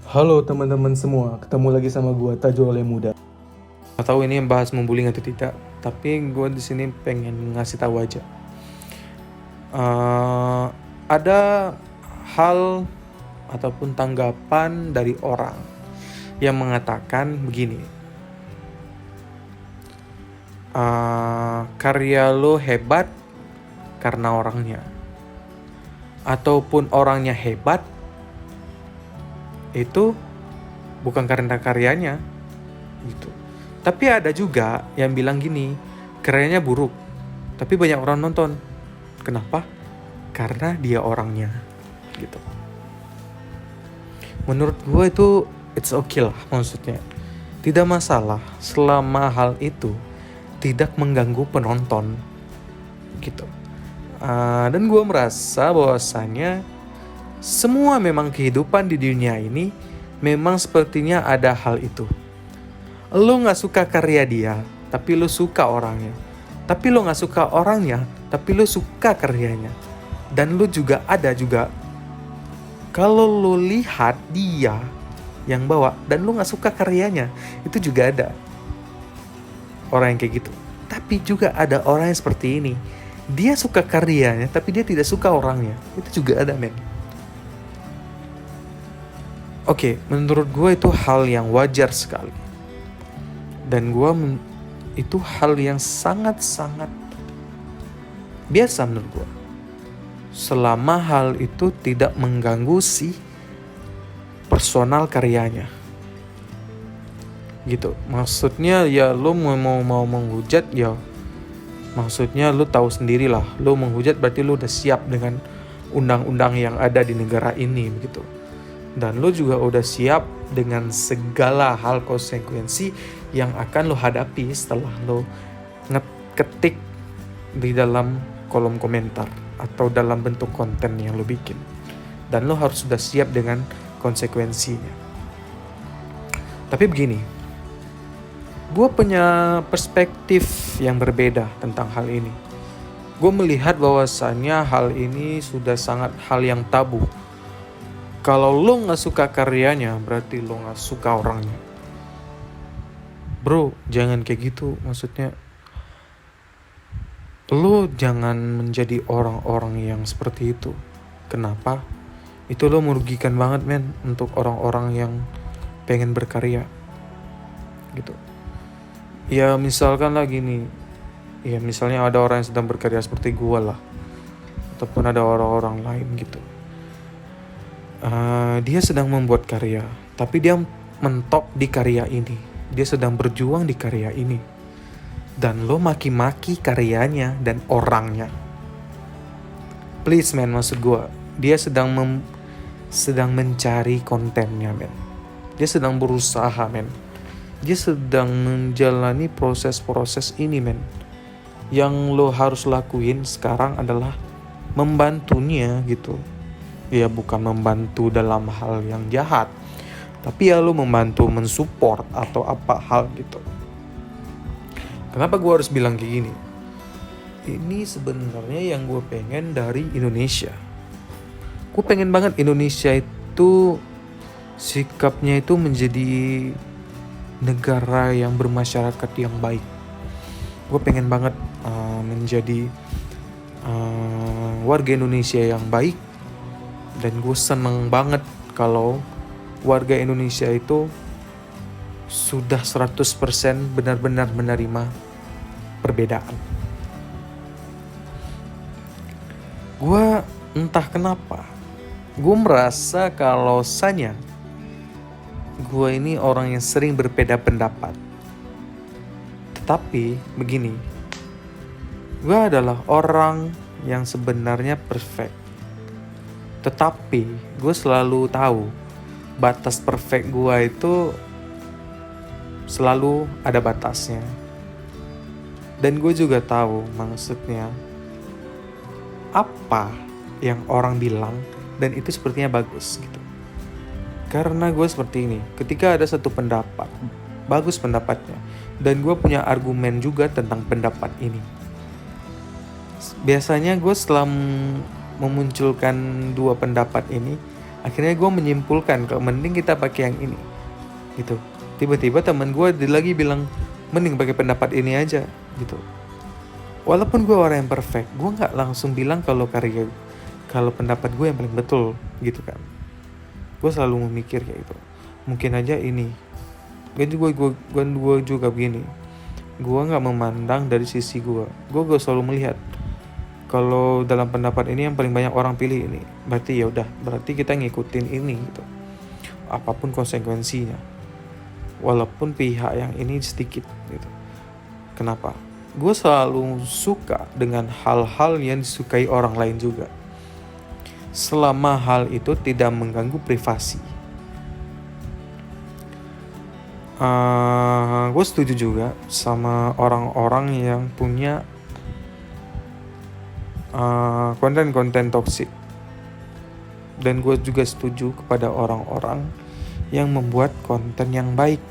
Halo teman-teman semua, ketemu lagi sama gua Tajul yang muda. Gak tahu ini bahas membullying atau tidak, tapi gua di sini pengen ngasih tahu aja. Ada hal ataupun tanggapan dari orang yang mengatakan begini. Karya lo hebat karena orangnya, ataupun orangnya hebat itu bukan karena karyanya gitu. Tapi ada juga yang bilang gini, karyanya buruk tapi banyak orang nonton. Kenapa? Karena dia orangnya gitu. Menurut gue itu it's okay lah, maksudnya tidak masalah selama hal itu tidak mengganggu penonton gitu. Dan gue merasa bahwasannya semua memang kehidupan di dunia ini memang sepertinya ada hal itu. Lo gak suka karya dia, tapi lo suka orangnya. Tapi lo gak suka orangnya, tapi lo suka karyanya. Dan lo juga ada juga, kalau lo lihat dia yang bawa dan lo gak suka karyanya, itu juga ada orang yang kayak gitu. Tapi juga ada orang yang seperti ini, dia suka karyanya tapi dia tidak suka orangnya. Itu juga ada, men. Oke, menurut gue itu hal yang wajar sekali. Dan gue itu hal yang sangat-sangat biasa menurut gue. Selama hal itu tidak mengganggu si personal karyanya. Gitu. Maksudnya ya lo mau menghujat ya. Maksudnya lo tahu sendirilah. Lo menghujat berarti lo udah siap dengan undang-undang yang ada di negara ini begitu. Dan lo juga udah siap dengan segala hal konsekuensi yang akan lo hadapi setelah lo ngeketik di dalam kolom komentar atau dalam bentuk konten yang lo bikin. Dan lo harus sudah siap dengan konsekuensinya. Tapi begini, gue punya perspektif yang berbeda tentang hal ini. Gue melihat bahwasannya hal ini sudah sangat hal yang tabu. Kalau lo gak suka karyanya, berarti lo gak suka orangnya. Bro, jangan kayak gitu. Maksudnya, lo jangan menjadi orang-orang yang seperti itu. Kenapa? Itu lo merugikan banget, men, untuk orang-orang yang pengen berkarya. Gitu. Ya misalkan lagi nih, ya misalnya ada orang yang sedang berkarya seperti gue lah. Ataupun ada orang-orang lain gitu. Dia sedang membuat karya, tapi dia mentok di karya ini. Dia sedang berjuang di karya ini. Dan lo maki-maki karyanya dan orangnya. Please, man, maksud gue, dia sedang mencari kontennya, man. Dia sedang berusaha, man. Dia sedang menjalani proses-proses ini, man. Yang lo harus lakuin sekarang adalah membantunya gitu. Ya bukan membantu dalam hal yang jahat, tapi ya lo membantu mensupport atau apa hal gitu. Kenapa gue harus bilang kayak gini? Ini sebenarnya yang gue pengen dari Indonesia. Gue pengen banget Indonesia itu sikapnya itu menjadi negara yang bermasyarakat yang baik. Gue pengen banget menjadi warga Indonesia yang baik. Dan gue seneng banget kalau warga Indonesia itu sudah 100% benar-benar menerima perbedaan. Gue entah kenapa, gue merasa kalau gue ini orang yang sering berbeda pendapat. Tetapi begini, gue adalah orang yang sebenarnya perfect. Tetapi gue selalu tahu batas perfect gue itu selalu ada batasnya. Dan gue juga tahu maksudnya apa yang orang bilang dan itu sepertinya bagus gitu. Karena gue seperti ini, ketika ada satu pendapat, bagus pendapatnya, dan gue punya argumen juga tentang pendapat ini. Biasanya gue setelah memunculkan dua pendapat ini, Akhirnya gue menyimpulkan kalau mending kita pakai yang ini gitu. Tiba-tiba teman gue lagi bilang mending pakai pendapat ini aja gitu. Walaupun gue orang yang perfect, gue nggak langsung bilang kalau pendapat gue yang paling betul gitu kan. Gue selalu memikir kayak gitu. Mungkin aja ini. Gue juga begini. Gue nggak memandang dari sisi gue. Gue selalu melihat kalau dalam pendapat ini yang paling banyak orang pilih ini. Berarti ya udah. Berarti kita ngikutin ini gitu. Apapun konsekuensinya. Walaupun pihak yang ini sedikit gitu. Kenapa? Gue selalu suka dengan hal-hal yang disukai orang lain juga. Selama hal itu tidak mengganggu privasi. Gue setuju juga sama orang-orang yang punya konten-konten toksik. Dan gue juga setuju kepada orang-orang yang membuat konten yang baik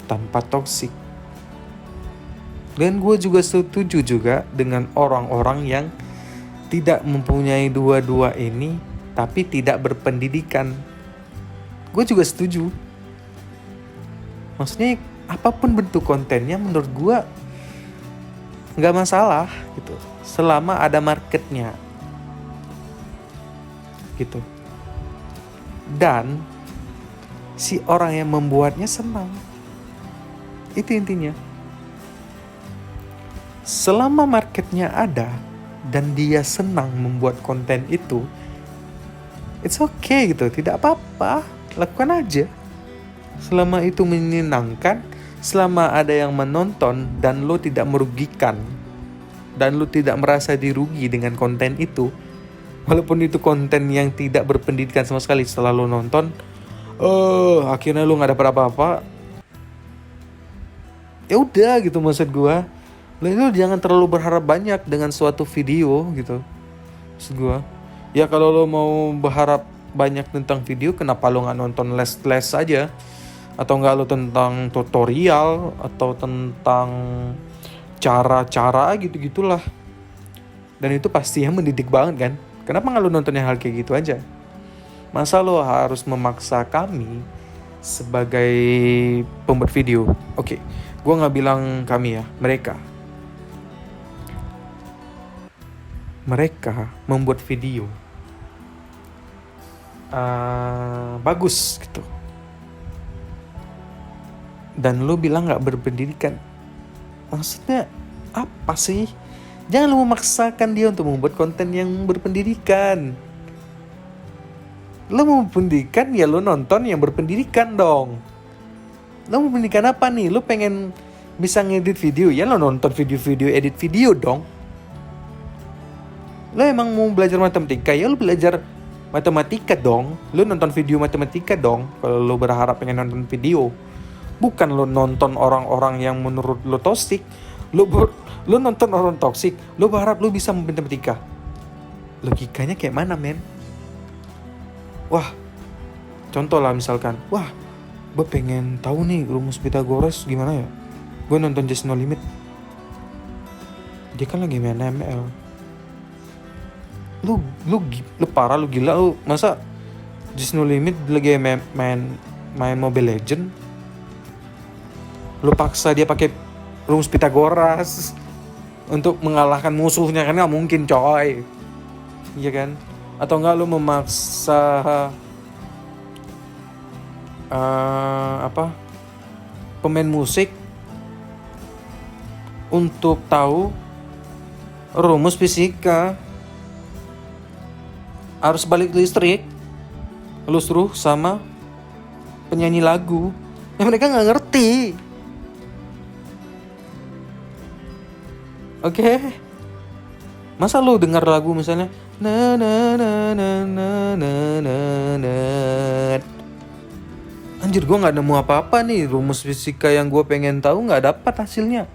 tanpa toksik. Dan gue juga setuju juga dengan orang-orang yang tidak mempunyai dua-dua ini tapi tidak berpendidikan. Gue juga setuju. Maksudnya apapun bentuk kontennya menurut gue gak masalah gitu. Selama ada marketnya gitu. Dan si orang yang membuatnya senang. Itu intinya. Selama marketnya ada dan dia senang membuat konten itu, it's okay gitu, tidak apa-apa, lakukan aja. Selama itu menyenangkan, selama ada yang menonton dan lo tidak merugikan, dan lo tidak merasa dirugi dengan konten itu, walaupun itu konten yang tidak berpendidikan sama sekali, setelah lo nonton, akhirnya lo nggak dapat apa-apa, ya udah gitu maksud gue. Lo jangan terlalu berharap banyak dengan suatu video gitu. Maksud gue, ya kalau lo mau berharap banyak tentang video, kenapa lo gak nonton les-les aja? Atau gak lo tentang tutorial, atau tentang cara-cara gitu-gitulah. Dan itu pastinya mendidik banget kan. Kenapa gak lo nonton yang hal kayak gitu aja? Masa lo harus memaksa kami sebagai pembuat video? Oke, gue gak bilang kami ya, mereka membuat video bagus gitu, dan lu bilang gak berpendidikan. Maksudnya apa sih? Jangan lu memaksakan dia untuk membuat konten yang berpendidikan. Lu mau pendidikan, ya lu nonton yang berpendidikan dong. Lu mau pendidikan apa nih? Lu pengen bisa ngedit video, ya lu nonton video-video edit video dong. Lo emang mau belajar matematika, ya lo belajar matematika dong. Lo nonton video matematika dong kalau lo berharap pengen nonton video. Bukan lo nonton orang-orang yang menurut lo toksik. Lo nonton orang toksik, lo berharap lo bisa matematika. Logikanya kayak mana, men? Wah, contoh lah misalkan, gue pengen tahu nih rumus Pythagoras gimana ya. Gue nonton Just No Limit. Dia kan lagi main ML. Lu parah, lu gila lu. Masa Just No Limit lagi main Mobile Legend, lu paksa dia pakai rumus Pythagoras untuk mengalahkan musuhnya? Kan gak mungkin, coy. Iya kan? Atau enggak lu memaksa pemain musik untuk tahu rumus fisika, harus balik listrik, lu suruh sama penyanyi lagu yang mereka nggak ngerti. Oke? Masa lu dengar lagu misalnya na na na na na na na na, anjir, gue nggak nemu apa-apa nih, rumus fisika yang gue pengen tahu nggak dapat hasilnya.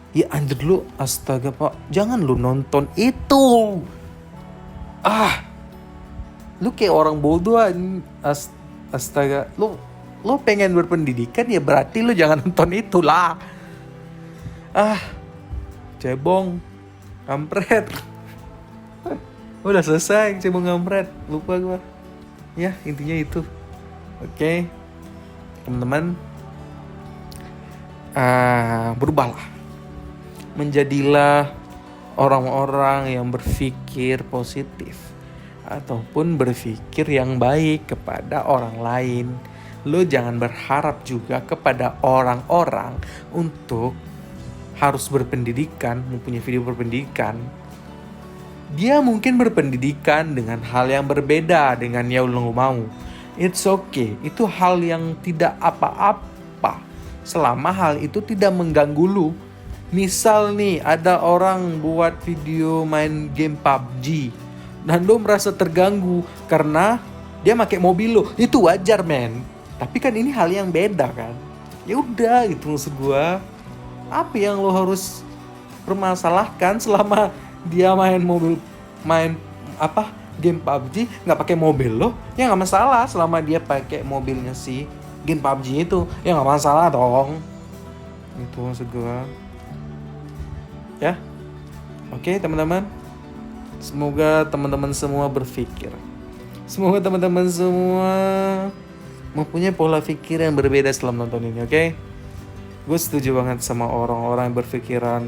Ya anjir lu, astaga pak, jangan lu nonton itu. Lu kayak orang bodoh. Astaga, lu pengen berpendidikan, ya berarti lu jangan nonton itu lah. Cebong kampret. Udah selesai cebong kampret, lupa gua. Ya intinya itu. Oke, teman-teman, berubahlah, menjadilah orang-orang yang berpikir positif ataupun berpikir yang baik kepada orang lain. Lo jangan berharap juga kepada orang-orang untuk harus berpendidikan, mempunyai video berpendidikan. Dia mungkin berpendidikan dengan hal yang berbeda dengan yang lo mau. It's okay, itu hal yang tidak apa-apa selama hal itu tidak mengganggu lu. Misal nih ada orang buat video main game PUBG dan lo merasa terganggu karena dia pakai mobil lo, itu wajar men. Tapi kan ini hal yang beda kan. Ya udah gitu maksud gua. Apa yang lo harus permasalahkan selama dia main game PUBG nggak pakai mobil lo, ya nggak masalah. Selama dia pakai mobilnya si game PUBG itu, ya nggak masalah dong. Itu maksud gua. Ya, oke teman-teman. Semoga teman-teman semua berpikir. Semoga teman-teman semua mempunyai pola pikir yang berbeda setelah nonton ini, oke? Gue setuju banget sama orang-orang yang berpikiran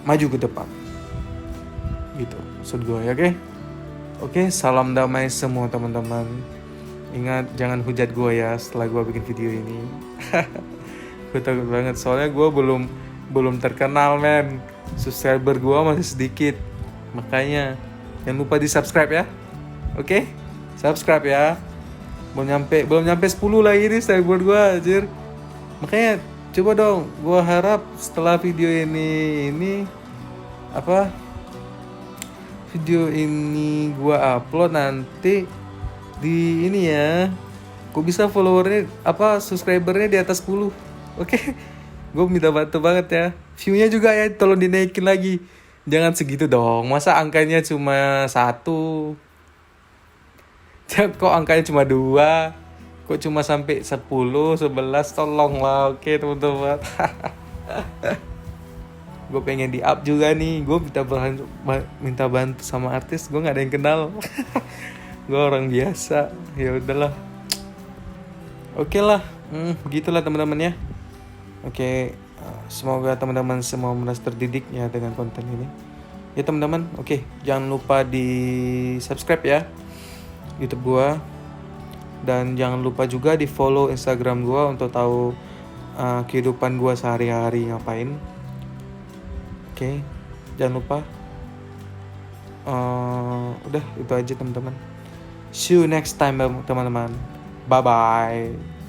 maju ke depan. Gitu, maksud gue ya, oke? Oke, salam damai semua teman-teman. Ingat, jangan hujat gue ya setelah gue bikin video ini. Gue takut banget, soalnya gue belum terkenal men. Subscriber gue masih sedikit. Makanya jangan lupa di subscribe ya. Oke? Subscribe ya. Belum nyampe 10 lagi nih subscriber gue anjir. Makanya coba dong, gue harap setelah video ini video ini gue upload nanti di ini ya, gue bisa followernya subscribernya di atas 10. Oke? Gue minta bantu banget ya. View-nya juga ya tolong dinaikin lagi. Jangan segitu dong. Masa angkanya cuma 1? Kok angkanya cuma 2? Kok cuma sampai 10, 11? Tolong lah, oke teman-teman. Gue pengen di-up juga nih. Gue minta bantu sama artis. Gue gak ada yang kenal. Gue orang biasa. Ya udahlah. Oke lah. Begitulah teman-teman ya. Oke, semoga teman-teman semua merasa terdidik ya dengan konten ini. Ya teman-teman, oke, jangan lupa di subscribe ya YouTube gua, dan jangan lupa juga di follow Instagram gua untuk tahu kehidupan gua sehari-hari ngapain. Oke, jangan lupa. Udah itu aja teman-teman. See you next time teman-teman. Bye bye.